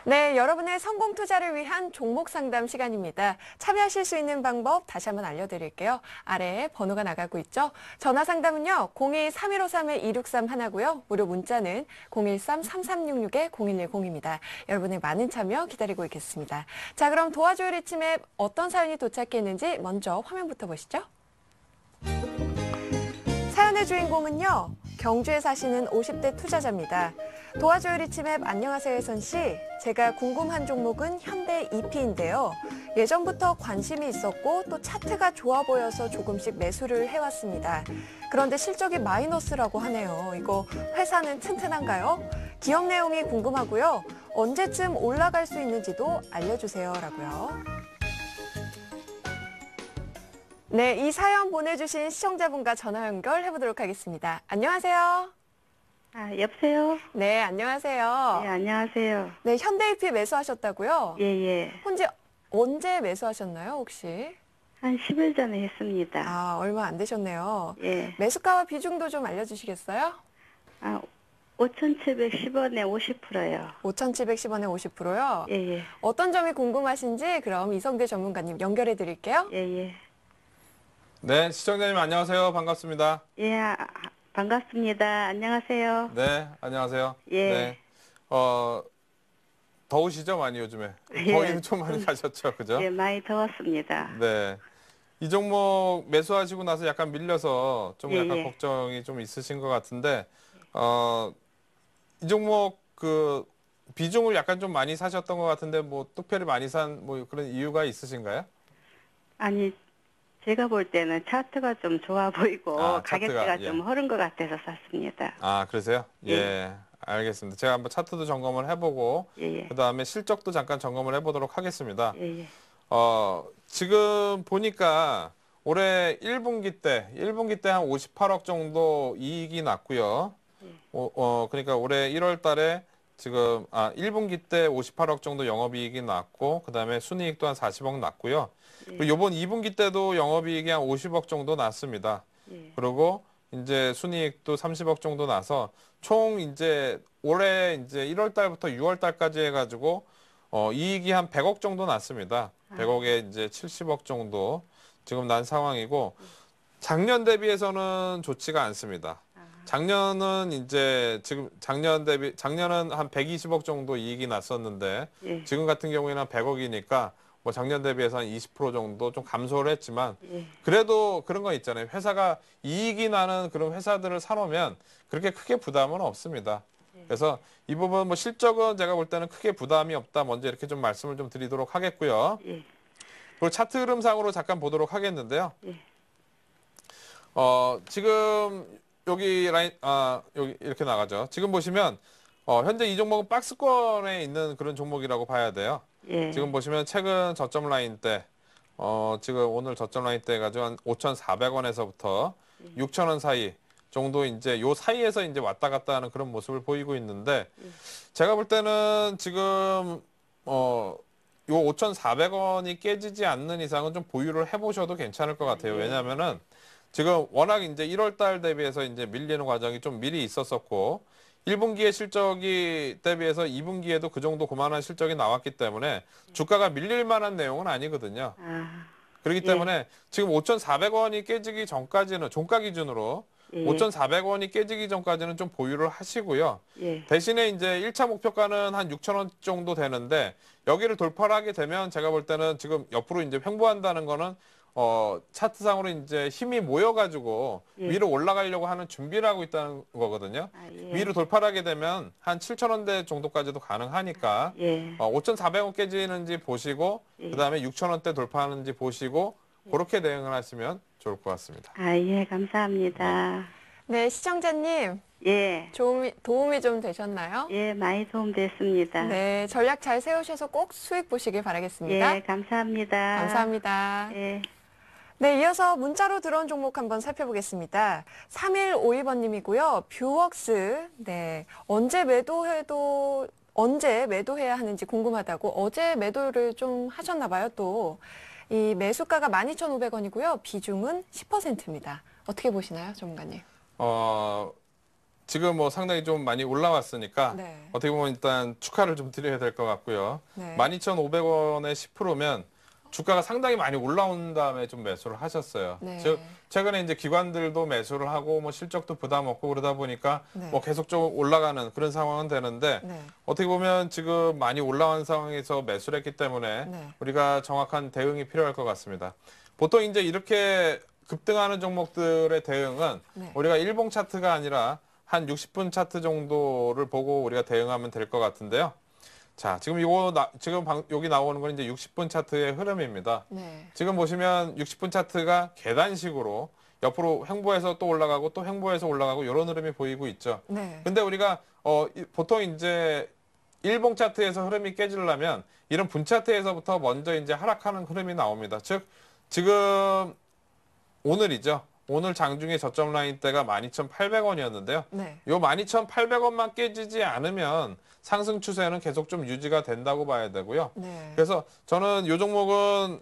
네, 여러분의 성공 투자를 위한 종목 상담 시간입니다. 참여하실 수 있는 방법 다시 한번 알려드릴게요. 아래에 번호가 나가고 있죠. 전화 상담은요. 02-3153-2631 하나고요. 무료 문자는 013-3366-0110입니다. 여러분의 많은 참여 기다리고 있겠습니다. 자, 그럼 도와줘요 리치맵 어떤 사연이 도착했는지 먼저 화면부터 보시죠. 사연의 주인공은요. 경주에 사시는 50대 투자자입니다. 도와줘요 리치맵 안녕하세요 혜선 씨. 제가 궁금한 종목은 현대 EP인데요. 예전부터 관심이 있었고 또 차트가 좋아 보여서 조금씩 매수를 해왔습니다. 그런데 실적이 마이너스라고 하네요. 이거 회사는 튼튼한가요? 기업 내용이 궁금하고요. 언제쯤 올라갈 수 있는지도 알려주세요 라고요. 네, 이 사연 보내주신 시청자분과 전화 연결해보도록 하겠습니다. 안녕하세요. 아, 여보세요? 네, 안녕하세요. 네, 안녕하세요. 네, 현대EP 매수하셨다고요? 예, 예. 언제 매수하셨나요, 혹시? 한 10일 전에 했습니다. 아, 얼마 안 되셨네요. 예. 매수가와 비중도 좀 알려주시겠어요? 아, 5,710원에 50%요. 5,710원에 50%요? 예, 예. 어떤 점이 궁금하신지 그럼 이성대 전문가님 연결해 드릴게요. 예, 예. 네, 시청자님 안녕하세요. 반갑습니다. 예, 반갑습니다. 안녕하세요. 네, 안녕하세요. 예. 네. 더우시죠, 많이 요즘에? 예. 더위는 좀 많이 가셨죠, 그죠? 예, 많이 더웠습니다. 네. 이 종목 매수하시고 나서 약간 밀려서 좀 예, 약간 예. 걱정이 좀 있으신 것 같은데, 이 종목 그 비중을 약간 좀 많이 사셨던 것 같은데, 뭐 특별히 많이 산 뭐 그런 이유가 있으신가요? 아니, 제가 볼 때는 차트가 좀 좋아 보이고 아, 가격대가 차트가, 예. 좀 흐른 것 같아서 샀습니다. 아, 그러세요? 예. 예, 알겠습니다. 제가 한번 차트도 점검을 해보고, 예, 예. 그다음에 실적도 잠깐 점검을 해보도록 하겠습니다. 예, 예. 지금 보니까 올해 1분기 때 한 58억 정도 이익이 났고요. 예. 그러니까 올해 1월 달에 지금 1분기 때 58억 정도 영업이익이 났고, 그다음에 순이익도 한 40억 났고요. 그리고 요번 2분기 때도 영업이익이 한 50억 정도 났습니다. 예. 그리고 이제 순이익도 30억 정도 나서 총 이제 올해 이제 1월 달부터 6월 달까지 해가지고 이익이 한 100억 정도 났습니다. 100억에 이제 70억 정도 지금 난 상황이고 작년 대비해서는 좋지가 않습니다. 작년은 이제 지금 작년은 한 120억 정도 이익이 났었는데 예. 지금 같은 경우에는 한 100억이니까 뭐 작년 대비해서 한 20% 정도 좀 감소를 했지만 예. 그래도 그런 거 있잖아요. 회사가 이익이 나는 그런 회사들을 사놓으면 그렇게 크게 부담은 없습니다. 그래서 이 부분 뭐 실적은 제가 볼 때는 크게 부담이 없다. 먼저 이렇게 좀 말씀을 좀 드리도록 하겠고요. 예. 그리고 차트 흐름상으로 잠깐 보도록 하겠는데요. 예. 지금 여기 라인 여기 이렇게 나가죠. 지금 보시면 현재 이 종목은 박스권에 있는 그런 종목이라고 봐야 돼요. 예. 지금 보시면 최근 저점 라인 때 지금 오늘 저점 라인 때 가지고 한 5,400원에서부터 6,000원 사이 정도 이제 요 사이에서 이제 왔다 갔다 하는 그런 모습을 보이고 있는데 제가 볼 때는 지금 요 5,400원이 깨지지 않는 이상은 좀 보유를 해보셔도 괜찮을 것 같아요. 왜냐하면은 지금 워낙 이제 1월 달 대비해서 이제 밀리는 과정이 좀 미리 있었었고 1분기의 실적이 대비해서 2분기에도 그 정도 그만한 실적이 나왔기 때문에 주가가 밀릴 만한 내용은 아니거든요. 그렇기 때문에 지금 5,400원이 깨지기 전까지는 종가 기준으로 5,400원이 깨지기 전까지는 좀 보유를 하시고요. 예. 대신에 이제 1차 목표가는 한 6,000원 정도 되는데 여기를 돌파를 하게 되면 제가 볼 때는 지금 옆으로 이제 횡보한다는 거는 차트상으로 이제 힘이 모여가지고 위로 올라가려고 하는 준비를 하고 있다는 거거든요. 위로 돌파를 하게 되면 한 7,000원대 정도까지도 가능하니까 5,400원 깨지는지 보시고 그다음에 6,000원대 돌파하는지 보시고 그렇게 대응을 하시면 좋을 것 같습니다. 예, 감사합니다. 네, 시청자님. 예. 도움이 좀 되셨나요? 예, 많이 도움됐습니다. 네, 전략 잘 세우셔서 꼭 수익 보시길 바라겠습니다. 예, 감사합니다. 감사합니다. 예. 네, 이어서 문자로 들어온 종목 한번 살펴보겠습니다. 3152번님이고요. 뷰웍스. 네, 언제 매도해야 하는지 궁금하다고 어제 매도를 좀 하셨나 봐요, 또. 이 매수가가 12,500원이고요. 비중은 10%입니다. 어떻게 보시나요, 전문가님? 지금 뭐 상당히 좀 많이 올라왔으니까 네. 어떻게 보면 일단 축하를 좀 드려야 될 것 같고요. 네. 12,500원에 10%면 주가가 상당히 많이 올라온 다음에 좀 매수를 하셨어요. 네. 즉 최근에 이제 기관들도 매수를 하고 뭐 실적도 부담 없고 그러다 보니까 네. 뭐 계속 좀 올라가는 그런 상황은 되는데 네. 어떻게 보면 지금 많이 올라온 상황에서 매수를 했기 때문에 네. 우리가 정확한 대응이 필요할 것 같습니다. 보통 이제 이렇게 급등하는 종목들의 대응은 네. 우리가 일봉 차트가 아니라 한 60분 차트 정도를 보고 우리가 대응하면 될 것 같은데요. 자, 지금 여기 나오는 건 이제 60분 차트의 흐름입니다. 네. 지금 보시면 60분 차트가 계단식으로 옆으로 횡보해서 또 올라가고 또 횡보해서 올라가고 이런 흐름이 보이고 있죠. 네. 근데 우리가 보통 이제 일봉 차트에서 흐름이 깨지려면 이런 분 차트에서부터 먼저 이제 하락하는 흐름이 나옵니다. 즉 지금 오늘이죠. 오늘 장중에 저점 라인대가 12,800원이었는데요. 네. 요 12,800원만 깨지지 않으면 상승 추세는 계속 좀 유지가 된다고 봐야 되고요. 네. 그래서 저는 요 종목은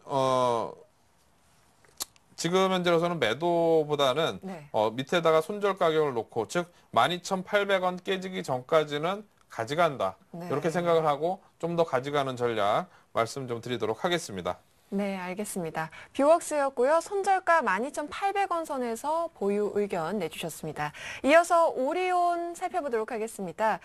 지금 현재로서는 매도보다는 네. 밑에다가 손절 가격을 놓고 즉 12,800원 깨지기 전까지는 가져간다. 네. 이렇게 생각을 하고 좀 더 가져가는 전략 말씀 좀 드리도록 하겠습니다. 네, 알겠습니다. 뷰웍스였고요. 손절가 12,800원 선에서 보유 의견 내주셨습니다. 이어서 오리온 살펴보도록 하겠습니다.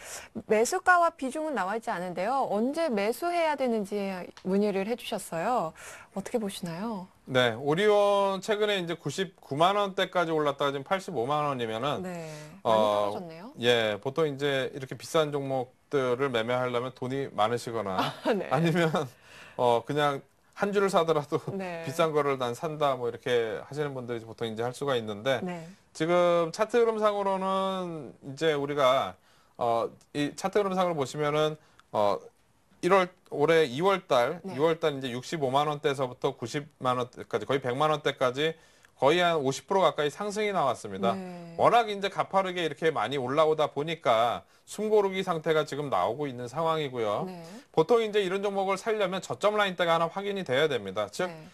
매수가와 비중은 나와 있지 않은데요. 언제 매수해야 되는지 문의를 해주셨어요. 어떻게 보시나요? 네, 오리온 최근에 이제 99만 원대까지 올랐다가 지금 85만 원이면은 네, 많이 어, 떨어졌네요. 예, 보통 이제 이렇게 비싼 종목들을 매매하려면 돈이 많으시거나 네. 아니면 그냥 한 줄을 사더라도 네. 비싼 거를 난 산다 뭐 이렇게 하시는 분들이 보통 이제 할 수가 있는데 네. 지금 차트 흐름상으로는 이제 우리가 이 차트 흐름상으로 보시면은 올해 2월 달 네. 2월 달 이제 65만 원대에서부터 90만 원대까지 거의 100만 원대까지 거의 한 50% 가까이 상승이 나왔습니다. 네. 워낙 이제 가파르게 이렇게 많이 올라오다 보니까 숨고르기 상태가 지금 나오고 있는 상황이고요. 네. 보통 이제 이런 종목을 살려면 저점 라인대가 하나 확인이 돼야 됩니다. 즉, 네.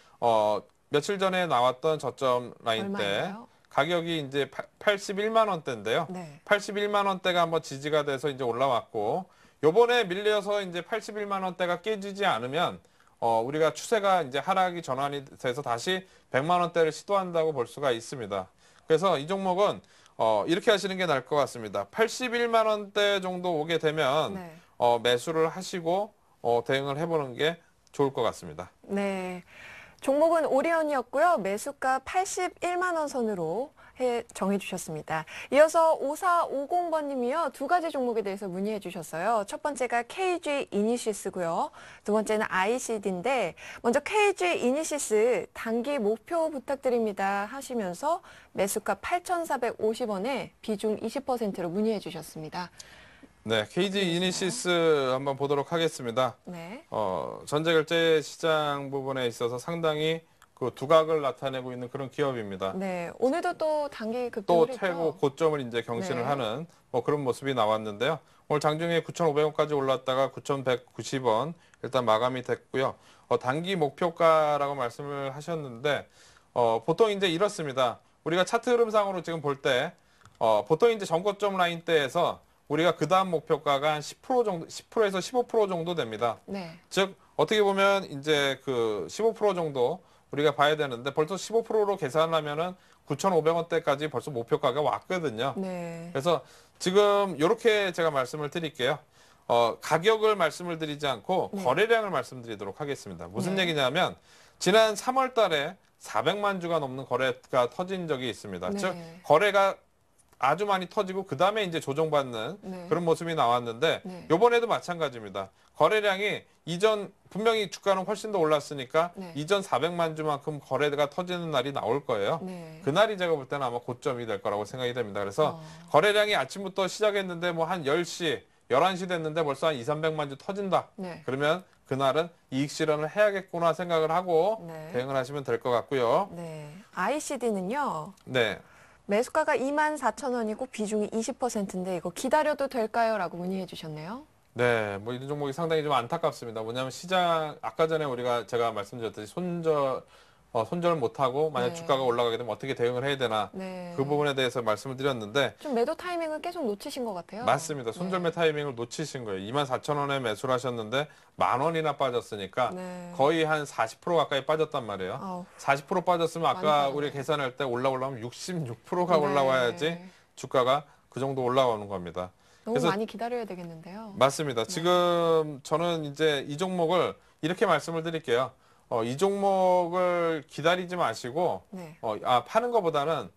며칠 전에 나왔던 저점 라인대 얼마인가요? 가격이 이제 81만 원대인데요. 네. 81만 원대가 한번 지지가 돼서 이제 올라왔고, 요번에 밀려서 이제 81만 원대가 깨지지 않으면 우리가 추세가 이제 하락이 전환이 돼서 다시 100만 원대를 시도한다고 볼 수가 있습니다. 그래서 이 종목은 이렇게 하시는 게 나을 것 같습니다. 81만 원대 정도 오게 되면 네. 매수를 하시고 대응을 해보는 게 좋을 것 같습니다. 네. 종목은 오리온이었고요. 매수가 81만 원 선으로 정해 주셨습니다. 이어서 5450번님이요. 두 가지 종목에 대해서 문의해 주셨어요. 첫 번째가 KG 이니시스고요. 두 번째는 ICD인데 먼저 KG 이니시스 단기 목표 부탁드립니다 하시면서 매수가 8,450원에 비중 20%로 문의해 주셨습니다. 네, KG 이니시스 한번 보도록 하겠습니다. 네. 전자결제 시장 부분에 있어서 상당히 그 두각을 나타내고 있는 그런 기업입니다. 네. 오늘도 또 단기 급등을 또 했죠. 최고 고점을 이제 경신을 네. 하는 뭐 그런 모습이 나왔는데요. 오늘 장중에 9,500원까지 올랐다가 9,190원 일단 마감이 됐고요. 단기 목표가라고 말씀을 하셨는데 보통 이제 이렇습니다. 우리가 차트 흐름상으로 지금 볼 때 보통 이제 전고점 라인대에서 우리가 그 다음 목표가가 한 10% 정도, 10%에서 15% 정도 됩니다. 네. 즉 어떻게 보면 이제 그 15% 정도 우리가 봐야 되는데 벌써 15%로 계산하면은 9,500원대까지 벌써 목표가가 왔거든요. 네. 그래서 지금 이렇게 제가 말씀을 드릴게요. 가격을 말씀을 드리지 않고 네. 거래량을 말씀드리도록 하겠습니다. 무슨 네. 얘기냐면 지난 3월 달에 400만 주가 넘는 거래가 터진 적이 있습니다. 네. 즉 거래가 아주 많이 터지고 그 다음에 이제 조정받는 네. 그런 모습이 나왔는데 네. 이번에도 마찬가지입니다. 거래량이 이전 분명히 주가는 훨씬 더 올랐으니까 네. 이전 400만 주만큼 거래가 터지는 날이 나올 거예요. 네. 그날이 제가 볼 때는 아마 고점이 될 거라고 생각이 됩니다. 그래서 어. 거래량이 아침부터 시작했는데 뭐 한 10시, 11시 됐는데 벌써 한 2, 300만 주 터진다. 네. 그러면 그날은 이익 실현을 해야겠구나 생각을 하고 네. 대응을 하시면 될 것 같고요. 네. ICD는요. 네. 매수가가 24,000원이고 비중이 20%인데 이거 기다려도 될까요? 라고 문의해 주셨네요. 네, 뭐 이런 종목이 상당히 좀 안타깝습니다. 뭐냐면 시장 아까 전에 제가 말씀드렸듯이 손절 못하고 만약 네. 주가가 올라가게 되면 어떻게 대응을 해야 되나 네. 그 부분에 대해서 말씀을 드렸는데 좀 매도 타이밍을 계속 놓치신 것 같아요. 맞습니다. 손절매 네. 타이밍을 놓치신 거예요. 24,000원에 매수를 하셨는데 10,000원이나 빠졌으니까 네. 거의 한 40% 가까이 빠졌단 말이에요. 아우, 40% 빠졌으면 많이 아까 빠졌네. 우리 계산할 때 올라오려면 66%가 네. 올라와야지 주가가 그 정도 올라오는 겁니다. 너무 그래서 많이 기다려야 되겠는데요. 맞습니다. 지금 저는 이제 이 종목을 이렇게 말씀을 드릴게요. 이 종목을 기다리지 마시고, 네. 파는 것보다는,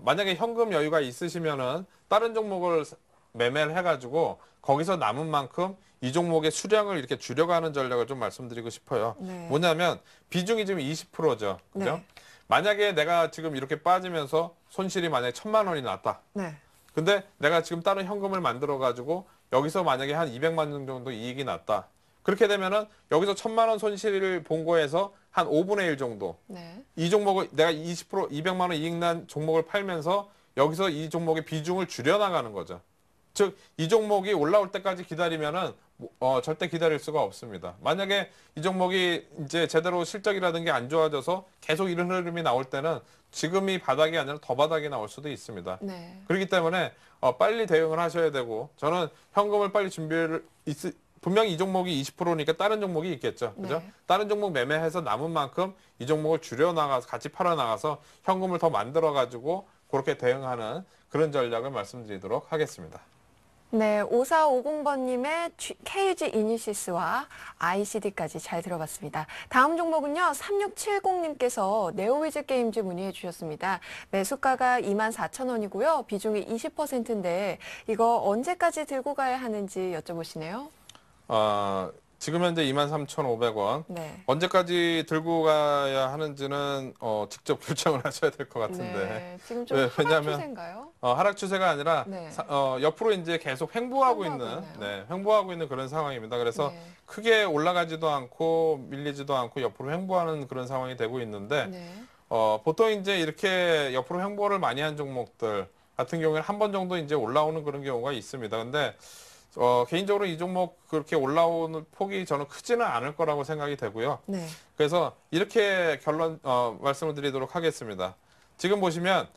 만약에 현금 여유가 있으시면은 다른 종목을 매매를 해가지고 거기서 남은 만큼 이 종목의 수량을 이렇게 줄여가는 전략을 좀 말씀드리고 싶어요. 네. 뭐냐면 비중이 지금 20%죠. 그죠? 네. 만약에 내가 지금 이렇게 빠지면서 손실이 만약에 1,000만 원이 났다. 네. 근데 내가 지금 다른 현금을 만들어 가지고 여기서 만약에 한 200만 원 정도 이익이 났다. 그렇게 되면은 여기서 1,000만 원 손실을 본 거에서 한 5분의 1 정도. 네. 이 종목을 내가 20% 200만 원 이익 난 종목을 팔면서 여기서 이 종목의 비중을 줄여 나가는 거죠. 즉 이 종목이 올라올 때까지 기다리면은 절대 기다릴 수가 없습니다. 만약에 이 종목이 이제 제대로 실적이라든 게 안 좋아져서 계속 이런 흐름이 나올 때는 지금이 바닥이 아니라 더 바닥이 나올 수도 있습니다. 네. 그렇기 때문에 빨리 대응을 하셔야 되고 저는 현금을 빨리 분명히 이 종목이 20%니까 다른 종목이 있겠죠. 그죠? 네. 다른 종목 매매해서 남은 만큼 이 종목을 줄여 나가서 같이 팔아 나가서 현금을 더 만들어 가지고 그렇게 대응하는 그런 전략을 말씀드리도록 하겠습니다. 네, 5450번님의 KG 이니시스와 ICD까지 잘 들어봤습니다. 다음 종목은요, 3670님께서 네오위즈 게임즈 문의해 주셨습니다. 매수가가 24,000원이고요. 비중이 20%인데 이거 언제까지 들고 가야 하는지 여쭤보시네요. 지금 현재 23,500원. 네. 언제까지 들고 가야 하는지는 직접 결정을 하셔야 될 것 같은데. 네, 지금 좀 네, 하락 왜냐하면 추세인가요? 하락 추세가 아니라 네. 옆으로 이제 계속 횡보하고 있는, 있나요? 횡보하고 있는 그런 상황입니다. 그래서 네. 크게 올라가지도 않고 밀리지도 않고 옆으로 횡보하는 그런 상황이 되고 있는데, 네. 보통 이제 이렇게 옆으로 횡보를 많이 한 종목들 같은 경우에는 한 번 정도 이제 올라오는 그런 경우가 있습니다. 근데 개인적으로 이 종목 그렇게 올라오는 폭이 저는 크지는 않을 거라고 생각이 되고요. 네. 그래서 이렇게 말씀을 드리도록 하겠습니다. 지금 보시면,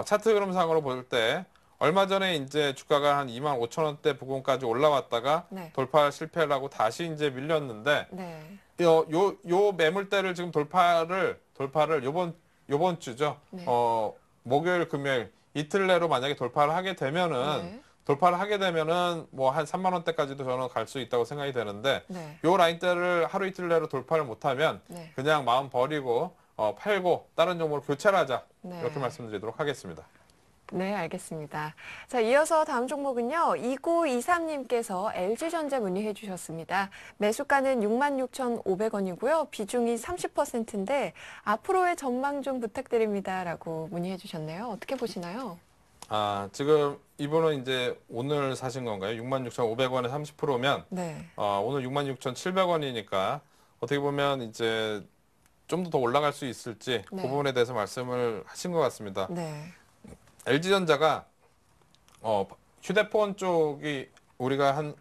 차트 흐름상으로 볼 때, 얼마 전에 이제 주가가 한 25,000원대 부근까지 올라왔다가 네. 돌파 실패를 하고 다시 이제 밀렸는데, 네. 요 매물대를 지금 돌파를 요번 주죠. 네. 목요일, 금요일 이틀 내로 만약에 돌파를 하게 되면은, 네. 뭐 한 3만 원대까지도 저는 갈 수 있다고 생각이 되는데 네. 요 라인대를 하루 이틀 내로 돌파를 못하면 네. 그냥 마음 버리고 팔고 다른 종목으로 교체를 하자 네. 이렇게 말씀드리도록 하겠습니다. 네, 알겠습니다. 자, 이어서 다음 종목은요. 2923님께서 LG전자 문의해 주셨습니다. 매수가는 66,500원이고요. 비중이 30%인데 앞으로의 전망 좀 부탁드립니다. 라고 문의해 주셨네요. 어떻게 보시나요? 지금 이분은 이제 오늘 사신 건가요? 66,500원에 30%면 네. 오늘 66,700원이니까 어떻게 보면 이제 좀 더 올라갈 수 있을지 네. 그 부분에 대해서 말씀을 하신 것 같습니다. 네. LG전자가 휴대폰 쪽이 우리가 한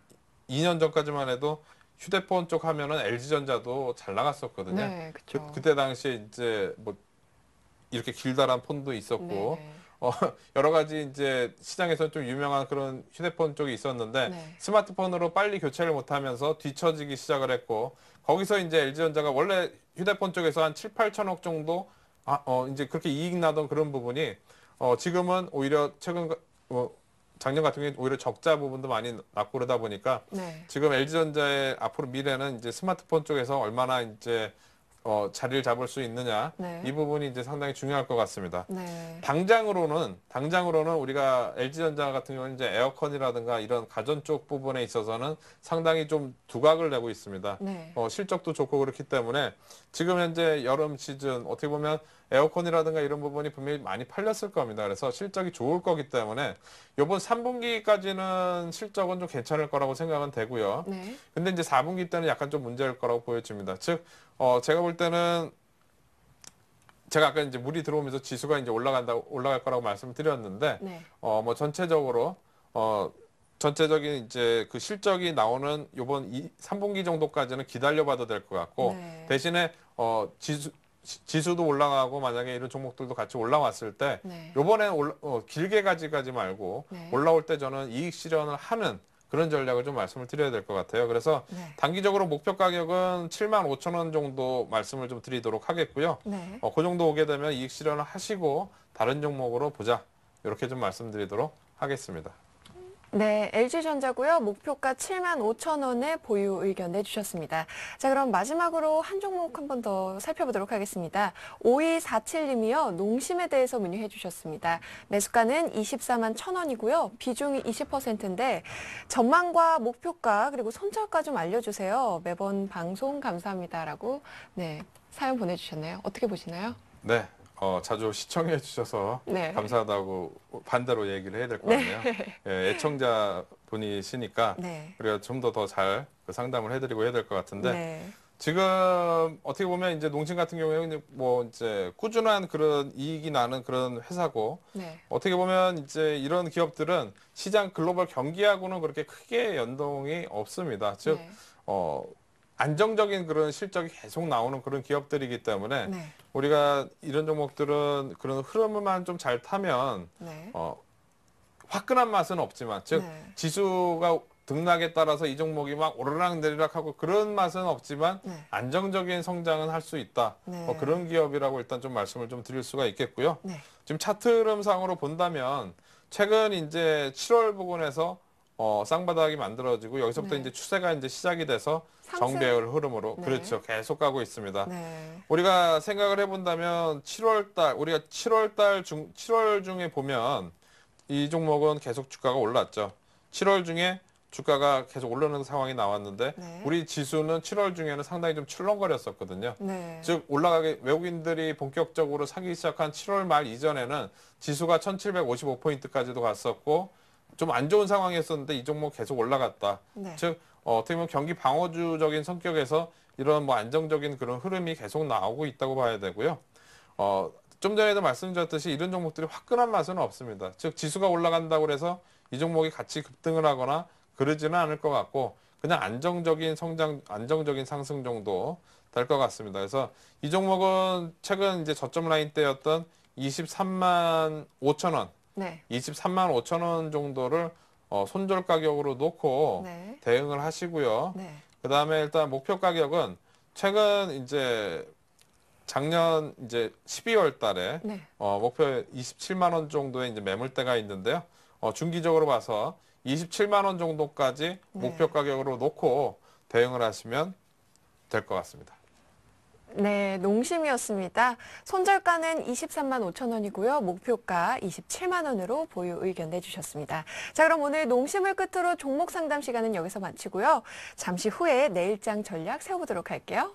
2년 전까지만 해도 휴대폰 쪽 하면은 LG전자도 잘 나갔었거든요. 네, 그렇죠. 그때 당시에 이제 뭐 이렇게 길다란 폰도 있었고 네. 여러 가지 이제 시장에서 좀 유명한 그런 휴대폰 쪽이 있었는데 네. 스마트폰으로 빨리 교체를 못하면서 뒤처지기 시작을 했고 거기서 이제 LG전자가 원래 휴대폰 쪽에서 한 7, 8천억 정도 이제 그렇게 이익 나던 그런 부분이 지금은 오히려 작년 같은 경우에 오히려 적자 부분도 많이 났고 그러다 보니까 네. 지금 LG전자의 앞으로 미래는 이제 스마트폰 쪽에서 얼마나 이제 자리를 잡을 수 있느냐 네. 이 부분이 이제 상당히 중요할 것 같습니다. 네. 당장으로는 우리가 LG전자 같은 경우는 이제 에어컨이라든가 이런 가전 쪽 부분에 있어서는 상당히 좀 두각을 내고 있습니다. 네. 실적도 좋고 그렇기 때문에 지금 현재 여름 시즌 어떻게 보면 에어컨이라든가 이런 부분이 분명히 많이 팔렸을 겁니다. 그래서 실적이 좋을 거기 때문에 이번 3분기까지는 실적은 좀 괜찮을 거라고 생각은 되고요. 네. 근데 이제 4분기 때는 약간 좀 문제일 거라고 보여집니다. 즉, 제가 볼 때는 제가 아까 이제 물이 들어오면서 지수가 이제 올라갈 거라고 말씀을 드렸는데, 네. 뭐 전체적인 이제 그 실적이 나오는 요번 3분기 정도까지는 기다려봐도 될 것 같고, 네. 대신에, 지수도 올라가고 만약에 이런 종목들도 같이 올라왔을 때 네. 요번에 길게 가지 말고 네. 올라올 때 저는 이익 실현을 하는 그런 전략을 좀 말씀을 드려야 될 것 같아요. 그래서 네. 단기적으로 목표 가격은 75,000원 정도 말씀을 좀 드리도록 하겠고요. 네. 그 정도 오게 되면 이익 실현을 하시고 다른 종목으로 보자. 이렇게 좀 말씀드리도록 하겠습니다. 네, LG전자고요. 목표가 75,000원에 보유 의견 내주셨습니다. 자, 그럼 마지막으로 한 종목 한 번 더 살펴보도록 하겠습니다. 5247님이요. 농심에 대해서 문의해 주셨습니다. 매수가는 24만 1,000원이고요. 비중이 20%인데 전망과 목표가 그리고 손절가 좀 알려주세요. 매번 방송 감사합니다라고 네, 사연 보내주셨네요. 어떻게 보시나요? 네. 자주 시청해 주셔서 네. 감사하다고 반대로 얘기를 해야 될 것 같네요. 예, 애청자 분이시니까 네. 우리가 좀 더 잘 상담을 해드리고 해야 될 것 같은데 네. 지금 어떻게 보면 이제 농심 같은 경우에는 뭐 이제 꾸준한 그런 이익이 나는 그런 회사고 네. 어떻게 보면 이제 이런 기업들은 시장 글로벌 경기하고는 그렇게 크게 연동이 없습니다. 즉 네. 안정적인 그런 실적이 계속 나오는 그런 기업들이기 때문에 네. 우리가 이런 종목들은 그런 흐름만 좀 잘 타면 네. 화끈한 맛은 없지만 즉 네. 지수가 등락에 따라서 이 종목이 막 오르락 내리락 하고 그런 맛은 없지만 네. 안정적인 성장은 할 수 있다. 네. 그런 기업이라고 일단 좀 말씀을 좀 드릴 수가 있겠고요. 네. 지금 차트 흐름상으로 본다면 최근 이제 7월 부근에서 쌍바닥이 만들어지고 여기서부터 네. 이제 추세가 이제 시작이 돼서 상승? 정배열 흐름으로 네. 그렇죠. 계속 가고 있습니다. 네. 우리가 생각을 해본다면 7월 중에 보면 이 종목은 계속 주가가 올랐죠. 7월 중에 주가가 계속 오르는 상황이 나왔는데 네. 우리 지수는 7월 중에는 상당히 좀 출렁거렸었거든요. 네. 즉 외국인들이 본격적으로 사기 시작한 7월 말 이전에는 지수가 1755포인트까지도 갔었고 좀 안 좋은 상황이었었는데 이 종목 계속 올라갔다. 네. 즉 어떻게 보면 경기 방어주적인 성격에서 이런 뭐 안정적인 그런 흐름이 계속 나오고 있다고 봐야 되고요. 좀 전에도 말씀드렸듯이 이런 종목들이 화끈한 맛은 없습니다. 즉 지수가 올라간다고 해서 이 종목이 같이 급등을 하거나 그러지는 않을 것 같고 그냥 안정적인 성장, 안정적인 상승 정도 될 것 같습니다. 그래서 이 종목은 최근 이제 저점 라인 때였던 23만 5천 원, 네. 23만 5천 원 정도를 손절 가격으로 놓고 네. 대응을 하시고요. 네. 그 다음에 일단 목표 가격은 최근 이제 작년 이제 12월 달에 네. 목표 27만 원 정도의 이제 매물대가 있는데요. 중기적으로 봐서 27만 원 정도까지 네. 목표 가격으로 놓고 대응을 하시면 될 것 같습니다. 네, 농심이었습니다. 손절가는 23만 5천 원이고요. 목표가 27만 원으로 보유 의견 내주셨습니다. 자, 그럼 오늘 농심을 끝으로 종목 상담 시간은 여기서 마치고요. 잠시 후에 내일장 전략 세워보도록 할게요.